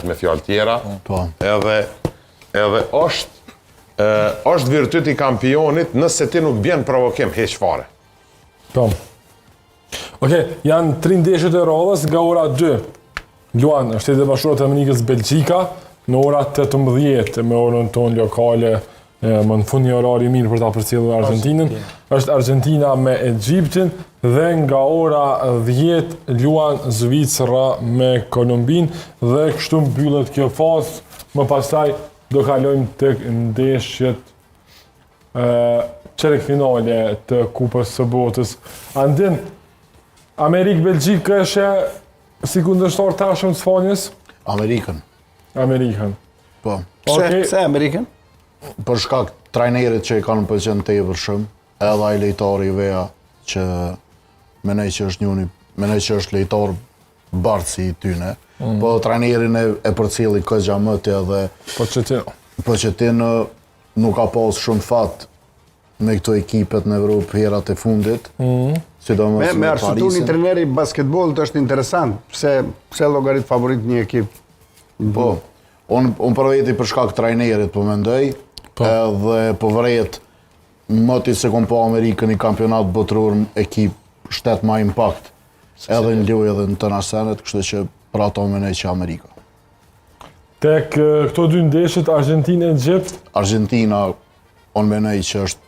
me fjalë tjera, edhe është virtyti i kampionit nëse ti nuk bjen provokim heq fare. Po. Okej, janë 3 ndeshjet e radhës nga ora 2. Luan, Shtetet e Bashkuara të Amerikës Belgjika në ora 18 me orën tonë lokale, më në fund një orari mirë për ta përcjellur Argentinën. Është Argentina me Egjiptin dhe nga ora 10 luan Zvicra me Kolumbinë dhe kështu mbyllet kjo fazë. Më pastaj do kalojmë tek ndeshjet çeyrek-finale të Kupës së Botës. Andin Amerikë-Belgjik është si kundërshtar tashëm të Spanjës? Amerikën. Po. Pse Amerikën? Për shkak trajnerit që i kanë pëlqen tepërshëm, edhe ai lejtari i veja që mendoj që është lejtar bardh si i tyne. Po trajnerin e përcjelli Koxhamëti edhe Pochettino nuk ka pas shumë fat me këto ekipet në Evropë herat e fundit. Me arsyetu një trajneri basketbollit është interesant. Pse llogarit favorit një ekip? Po. Unë për veti për shkak trajnerit po mendoj, edhe po vret moti se kom po Amerikën i kampionat botëror ekip shtet ma impact edhe në lojë edhe në të nasenet, kështu që për ato mendoj që Amerika. Tek këto 2 ndeshjet Argentinë-Egjipt? Argentina, unë mendoj që është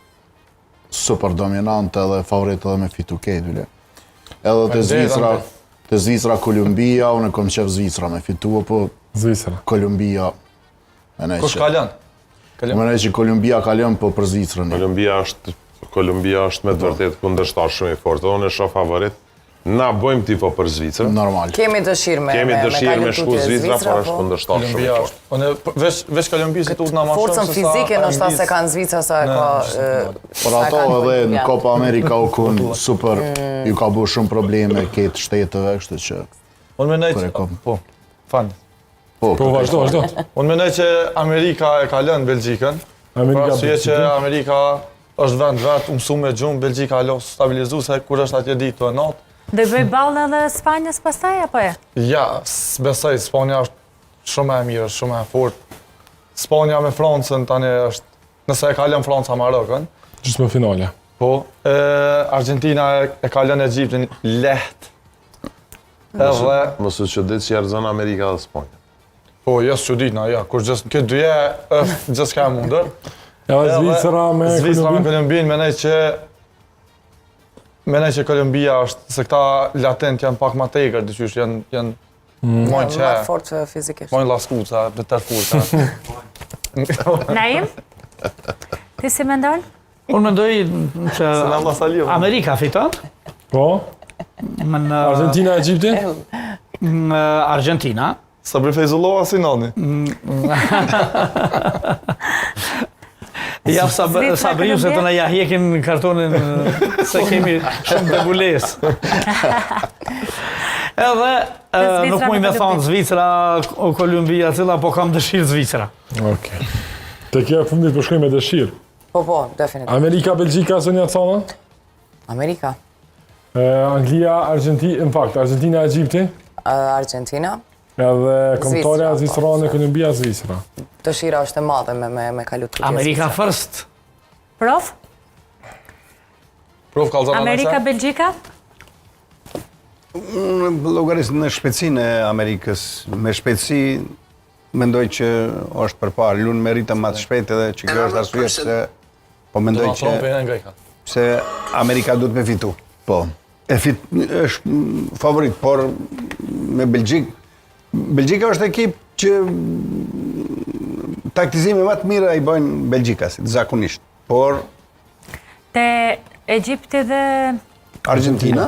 super dominant edhe favorit edhe me fitu këtë. Edhe të Zvicra Kolumbia, unë kom qef Zvicra me fitu, po Zvicra. Kolumbia, Kush kalon? Mendoj që Kolumbia kalon, po për Zvicrën. Kolumbia është me të vërtet kundërshtar shumë i fortë. Unë e shoh favorit. Na bëjmë tifo për Zvicrën. Normal. Kemi dëshirë me shku Zvicra, por është kundërshtar shumë i fortë. Unë veç Kolumbisë tut na më shumë forcën fizike ndoshta se kanë Zvicra sa ka. Por ato edhe në Copa America u kun super, ju ka bu shumë probleme këtë shteteve, kështu që. Unë mendoj po. Fal. Po vazhdo. Unë mendoj që Amerika e ka lënë Belgjikën. Pra që Amerika është vend vetë, mësu me gjumë, Belgjika alo stabilizu se kur është atje ditë të natë. Dhe bëj ballë edhe Spanjës pastaj, apo e? Ja, besoj, Spanja është shumë e mirë, shumë e fortë. Spanja me Francën tani është, nëse e ka lënë Franca Marokën. Gjysmë finale. Po, Argentina e ka lënë Egjiptin lehtë. Mos u çudit që erdhën Amerika dhe Spanja. Po, jesë çuditna, ja, kur këtë dyje është gjithë ka mundër. Zvicra me Kolumbinë, mendoj që Kolumbia është, se këta latent janë pak ma tegër, dyqysh janë mojnë që... Ma fort fizikisht. Mojnë laskuca, dhe tërfurta. Naim? Ti si mendon? Unë mendoj që Amerika fiton. Po? Argentina e Egjipti? Argentina. Sabri Fejzullova si noni. Ja Sabriu se të në ja hjekin kartonin se kemi shumë debules. Edhe nuk muj me thonë Zvicra o Kolumbia cila, po kam dëshirë Zvicra. Okej. Te kja fundit po shkoj me dëshirë. Po, definitivt. Amerika, Belgjika, Sonja Cona? Amerika. Anglia, Argentina, Egjipti? Argentina. Edhe kombëtarja Zvicra në Kolumbia, Zvicra. Dëshira është e madhe me kalu tutje. Amerika first. Prof? Prof Kallzana Amerika, Belgjika? Unë llogaris në shpejtësinë e Amerikës. Me shpejtësi mendoj që është përpara. Lunë me ritëm më të shpejtë edhe që kjo është arsye se po mendoj se Amerika duhet me fitu. Po. Është favorit, por me Belgjika është ekip që taktizime më të mira i bëjnë Belgjikasit, zakonisht. Por te Egjipti dhe Argentina?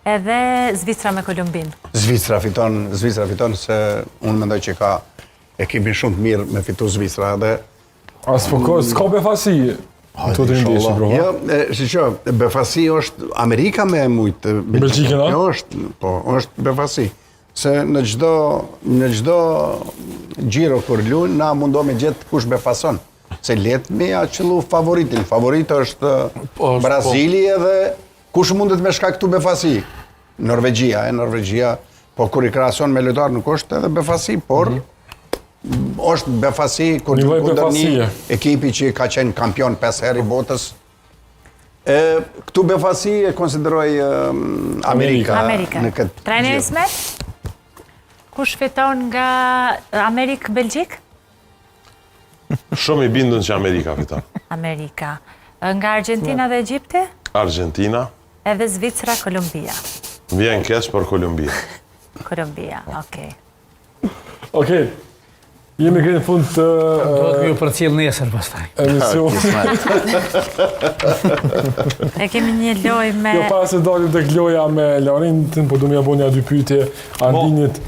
Edhe Zvicra me Kolumbinë. Zvicra fiton se unë mendoj që ka ekipin shumë të mirë me fitu Zvicra dhe s'ka befasi. Jo, befasi është Amerika me mujtë Belgjikën, a? Është befasi. Se në gjdo gjiro kur lunë, na mundo me gjithë kush befason. Se letë me ja qëllu favoritin. Favorit është Brazili edhe kush mundet me shkaktu befasi. Norvegjia Po kur i krahason me lojtar nuk është edhe befasi, por është befasi kur Një lloj kundër një befasie. ekipi që ka qenë kampion 5 herë i botës. Këtu befasi e konsideroj Amerika në këtë. Trajneri gjë. Smet? Kush fiton nga Amerikë-Belgjik? Shumë i bindun që Amerika fiton. Amerika. Nga Argentina dhe Egjipti? Argentina, Edhe Zvicra, Kolumbia. vjen keq për Kolumbia. Kolumbia, okej. Okej, jemi këtë në fund të Do të ju përcjell nesër pastaj. emisionit. E kemi një lojë me... Jo pas se dalim të loja me Laurentin, po du m'ja bo një dy pyetje Andinit.